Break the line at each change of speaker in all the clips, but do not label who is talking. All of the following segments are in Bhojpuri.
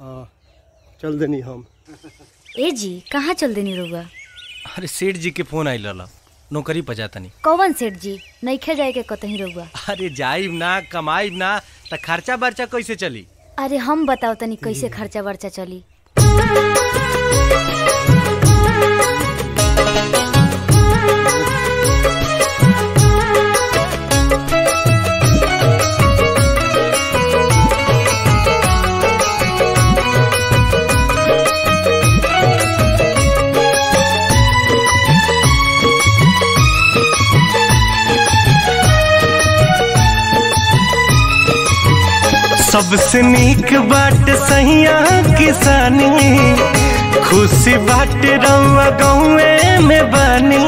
हाँ चल देनी हम।
ए जी कहाँ चल देनी रहुआ?
अरे सेठ जी के फोन आइल रहा, नौकरी पर जाता नहीं।
कौन सेठ जी? नइखे जाए के कतही रहुआ?
अरे जाइब ना कमाइब ना त खर्चा बर्चा कैसे चली?
अरे हम बताओ तनी कैसे खर्चा वर्चा चली।
सबसे नीक बाट सहिया किसानी, खुशी बाट रउआ गौए में बानी।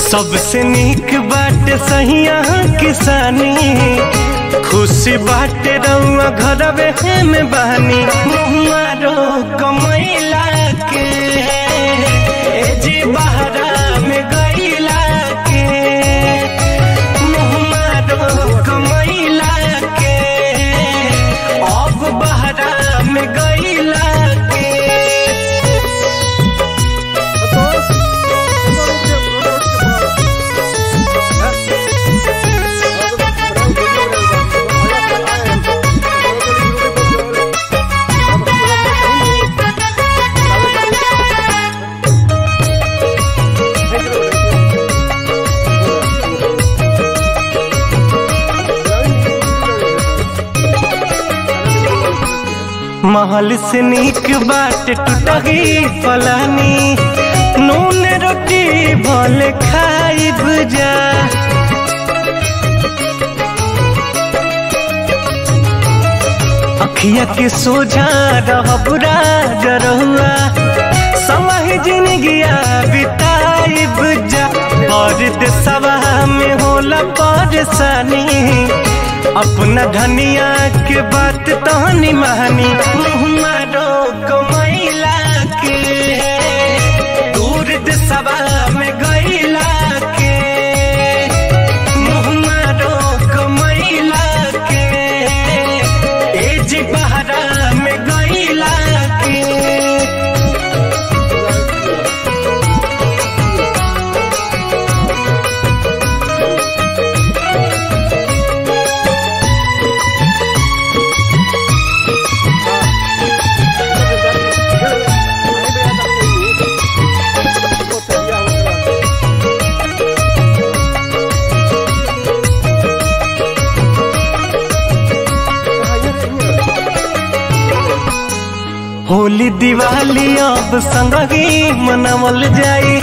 सबसे नीक बाट सहिया किसानी, खुशी बाट रउआ घरवे में बानी। मारो कमैला के जी बहरा में गईला के, कमैला के अब बहरा में गईला के। महल से नीक बाट टूटही फलानी, नून रोटी भले खाइब जा। अखिया के सोझा रहब राजरहुआ, समय जिंदगिया बिताइब जा। परदेसवा में होला परेशानी, अपना धनिया के बात तहनी महानी। मारो कमैला के दूर देशवा में गईला के, मारो कमैला के एज बहरा में गईला के। होली दिवाली अब संगही मनावल जाई,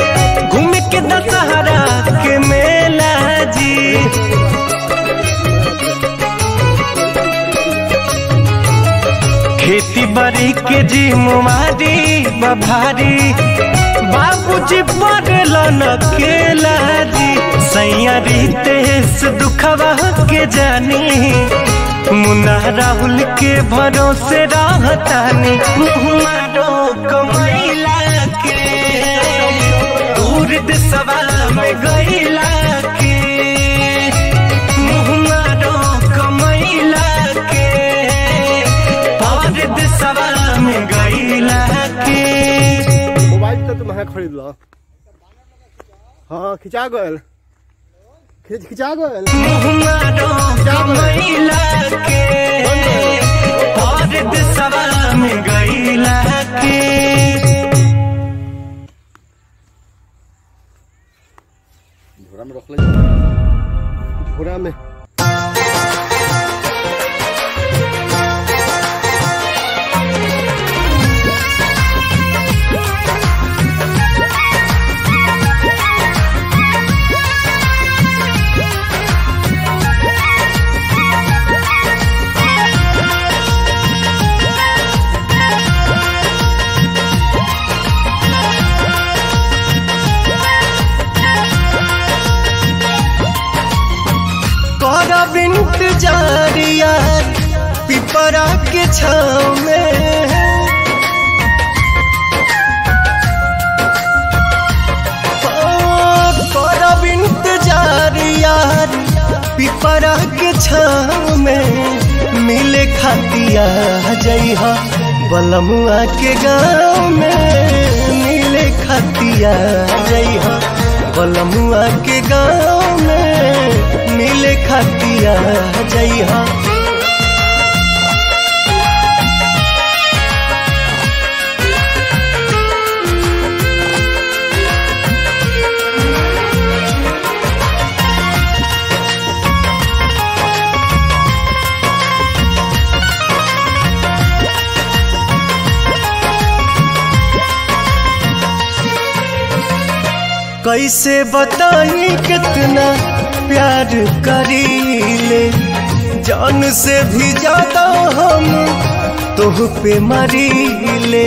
घूम के दशहरा के मेला जी। खेती बाड़ी के जी मुमारी बभारी, बाबूजी पड़ल न केला जी। सैया रितेश दुखवा के जानी, मुन्ना राहुल के भरोसे रहतानी। मारो कमैला के दूर देशवा में गईला के, मारो कमैला के परदेसवा में गईला के।
मोबाइल तो तुम्हें खरीद लो। हाँ खिंचा गयल, खिंचा गयल।
मारो कमैला के परदेसवा में गईला के।
झोरा में रख ले, झोरा में।
जारिया पिपरा के छाँव में, करब इंतजार यार पिपरा के छाँव में मिले खातिया जइहा बलमुआ के गाँव में मिले खातिया जइहा बलमुआ के गाँव में मिले खातिया जइहा। कैसे बताई कितना प्यार करीले जान से भी ज्यादा हम तोह पे मरीले।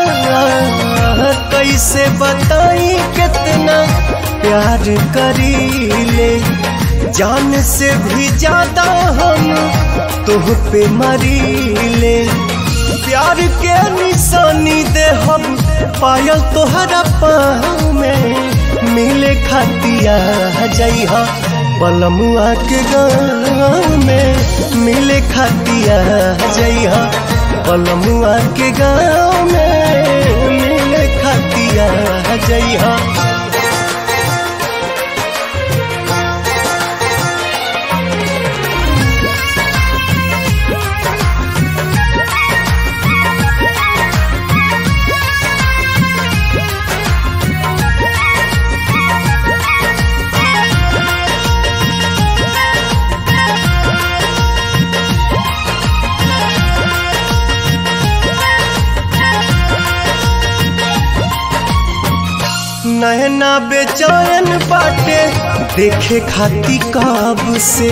हाँ, कैसे बताई कितना प्यार करीले जान से भी ज्यादा हम तोह पे मरीले। प्यार के निशानी दे हम पायल तोहरा पाँव में मिले खातिया जइहा बलमुआ के गाँव में मिले खातिया जइहा बलमुआ के गाँव में मिले खातिया जइहा। नैना बेचैन बाटे देखे खाती काब से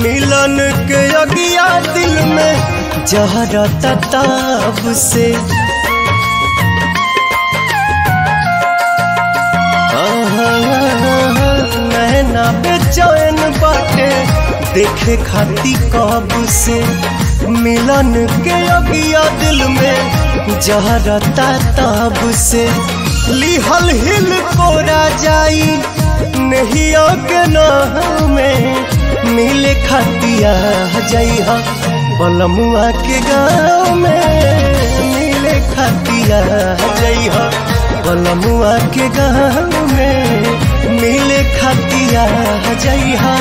मिलन के अगिया दिल में जहरा ताब से। नैना बेचैन बाटे देखे खाती काब से मिलन के अगिया दिल में जहरा ताब से। लिहल हिल कोरा जाई नहिया के नाम में मिले खातिया जइहा बलमुआ के गाँव में मिले खातिया जइहा बलमुआ के गाँव में मिले खातिया जइहा।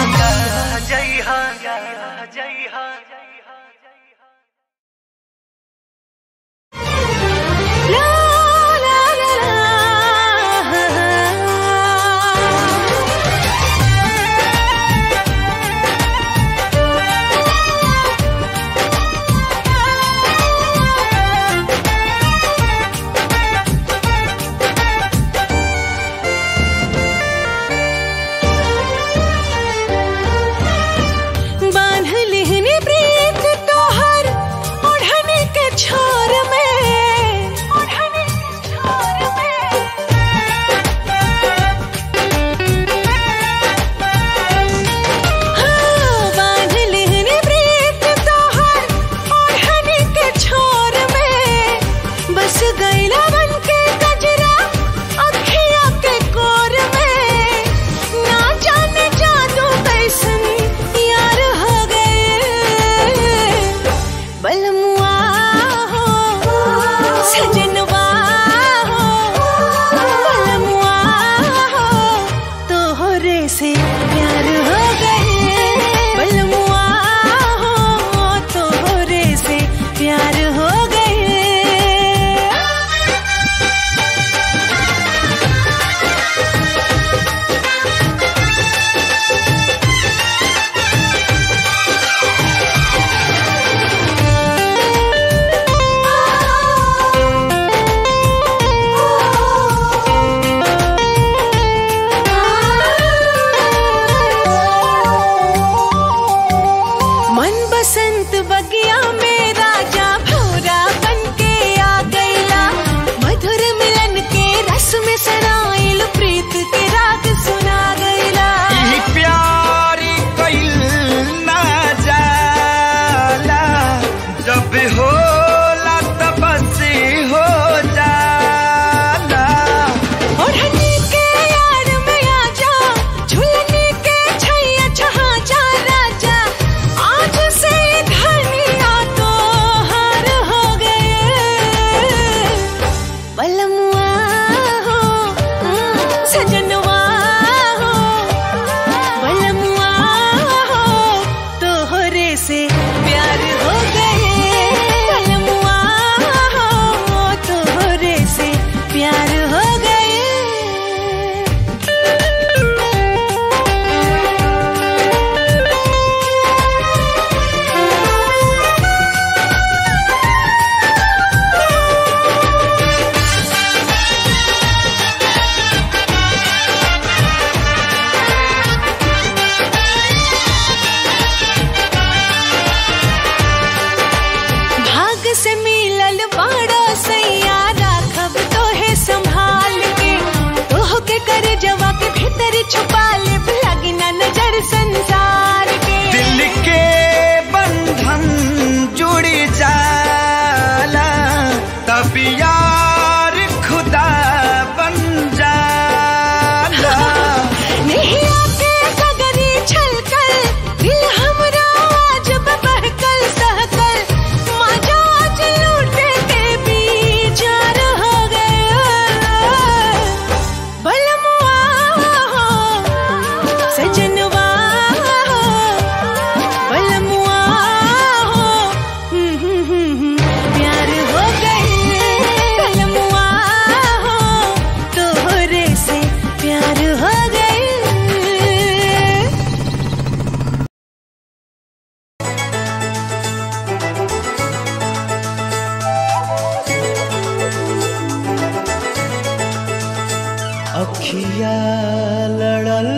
लड़ल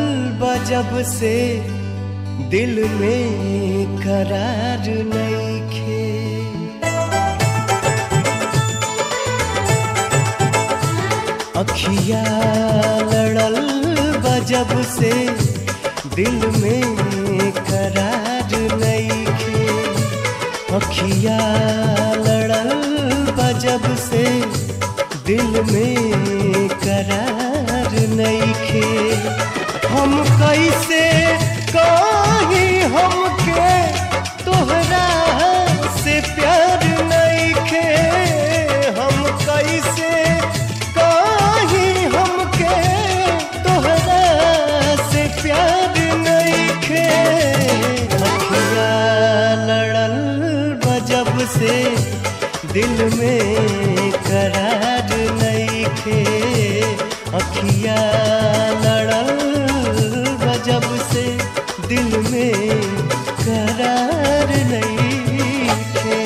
बजब से दिल में करार नइखे। अखिया लड़ल बजब से दिल में करार नइखे। अखिया लड़ल बजब से दिल में करार नइखे। हम कैसे कहीं हमके तोहरा से प्यार नइखे। हम कैसे कहीं हमके तोहरा से प्यार नइखे। अखिया लड़ल बजब से दिल में करार नइखे। अखिया लड़ल बजब से दिल में करार नइखे।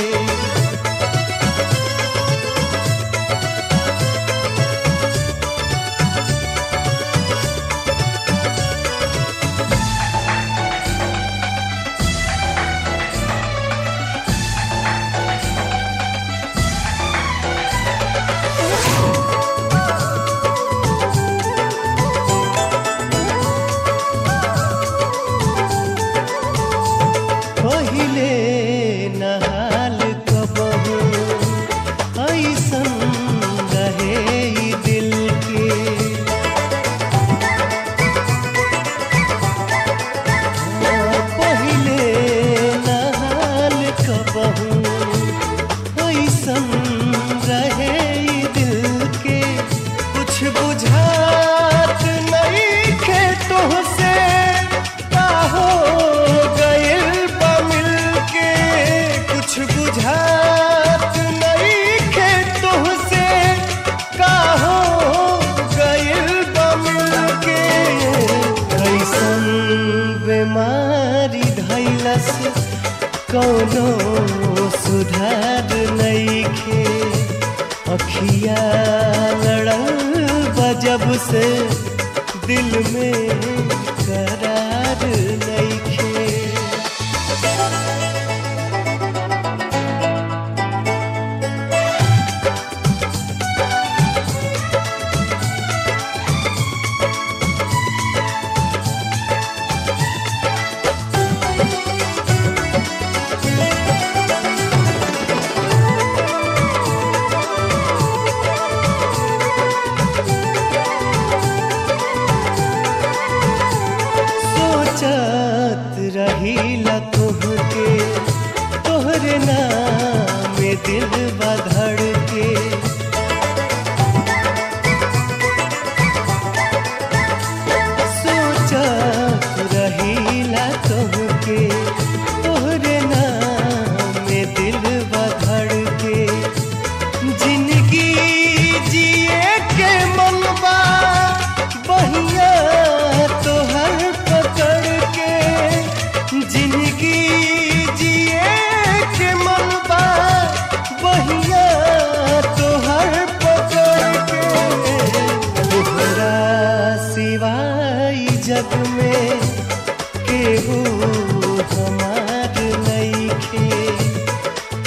कौनो सुधार नइखे। अखिया लड़ल बजब से दिल में करार नइखे। रहीला तुहके तोहरे नाम में दिल बधड़ के। सोचत रहीला तुहके तोहरे नाम में दिल बधड़ के। जिंदगी जिए के मनवा बहिया तोहर पकड़ के। जिंदगी जिए के मनवा बहिया तोहर पकड़ के। तोहरा सिवाय जग में केहू हमार नइखे।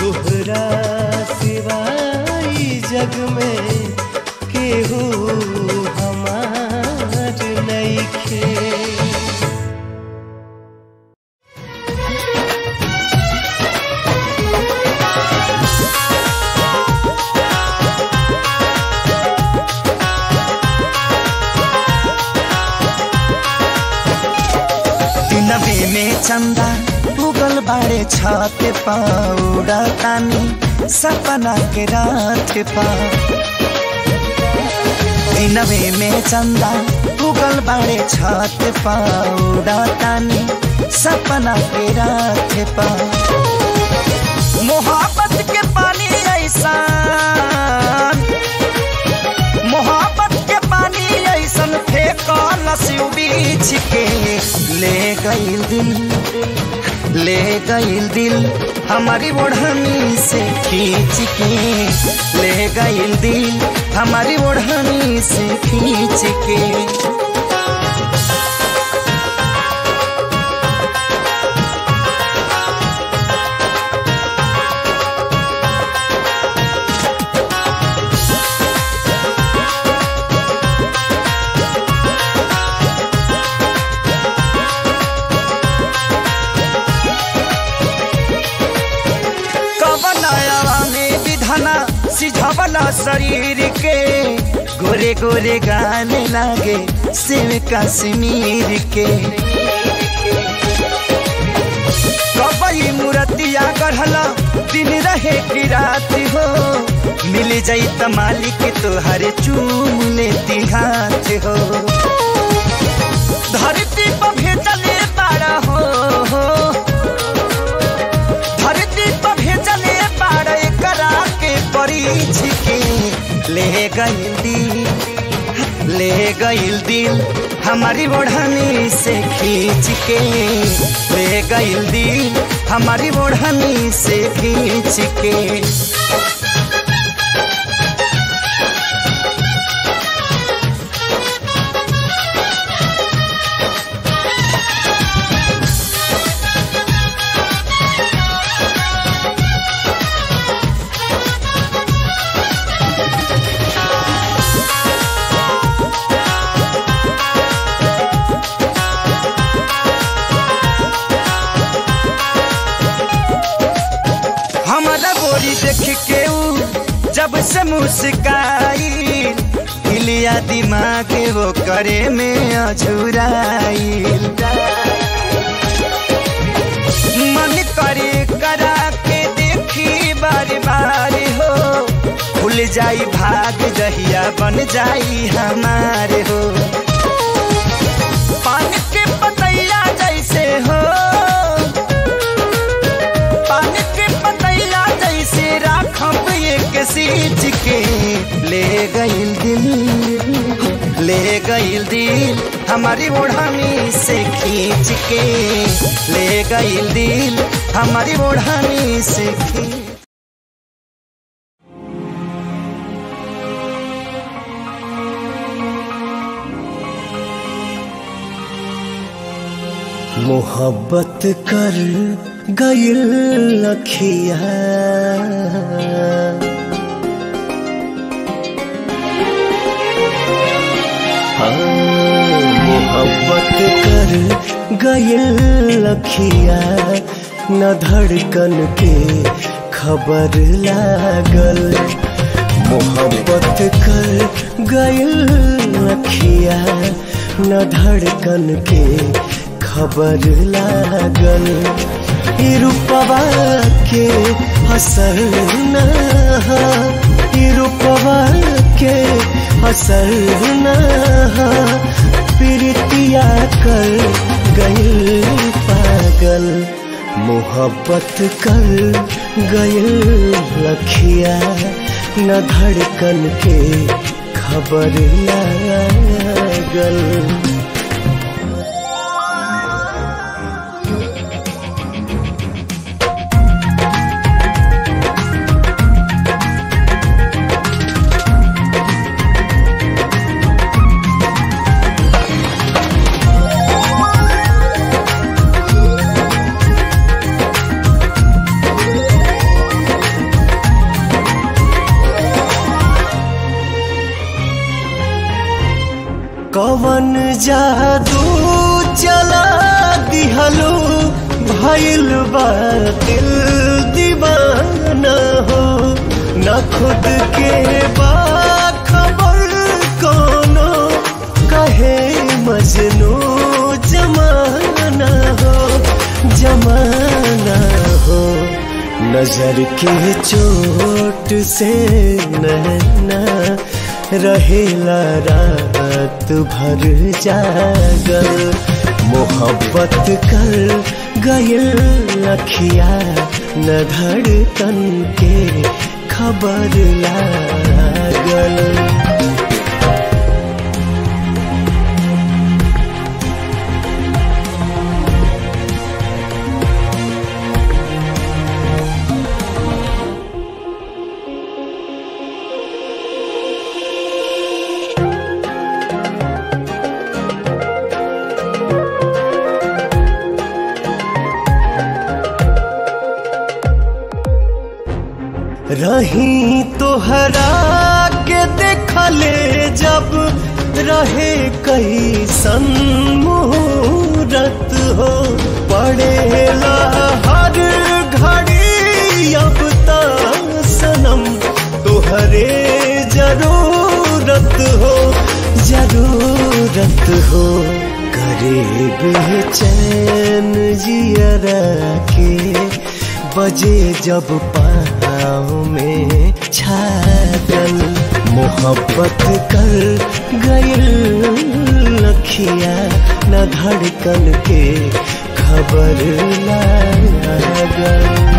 तोहरा सिवाय जग में केहू हमार नइखे।
नबे में चंदा उगल बाड़े छत पाउडा तानी सपना के रात पा। नबे में चंदा उगल बाड़े छत पाउडा तानी सपना के रात पा। मोहब्बत के पानी ऐसा, मोहब्बत के पानी ऐसन फेंकल बीच के। ले गइल दिल हमारी ओढ़नी से खींच के। ले गइल दिल हमारी ओढ़नी से खींच के। वाला शरीर के गोरे गोरे गाने लागे सेव कश्मीर के। कबई मूर्तिया गढ़ला दिन रहे की रात हो, मिल जाई त मालिक तोहरे चूम लेती हाथ हो। धरती पर भेजले बाड़ा हो, धरती पर भेजले बाड़ा करा के परीछ के। ले गइल दिल हमारी ओढ़नी से खींच के। ले गइल दिल हमारी ओढ़नी से खींच के। देख के जब से मुस्काई हिलिया दिमाग वो करे में अझुराई। मन करे करा के देखी बार बार हो, खुल जाई भाग जहिया बन जाई हमारे हो। पान के पतैया जैसे हो, सींच के। ले गइल दिल हमारी ओढ़नी से खींच के। ले गइल दिल हमारी ओढ़नी से खींच।
मोहब्बत कर गइल अखिया मोहब्बत कर गइल अखिया न धड़कन के खबर लागल। मोहब्बत कर गइल अखिया न धड़कन के खबर लागल। रूपवा के असर न रूपवा के असर न प्रीतिया कर गइल पागल। मोहब्बत कर गइल अखिया न धड़कन के खबर लागल। कवन जादू चला दिहलो भइल बा दिल दीवाना हो। न खुद के बा खबर कोनो कहे मजनू जमाना हो, जमाना हो। नजर के चोट से नैना रहेला रात भर जागल। मोहब्बत कर गइल अखिया न धड़कन के खबर लागल। रही तोहरा के देखले जब रहे कई मुहूर्त हो। पड़ेला हर घड़ी अब ता सनम तोहरे जरूरत हो जरूरत हो करे बेचैन जियरा के बजे जब पाँव में छागल मोहब्बत कर गइल लखिया न धड़कन के खबर लागल।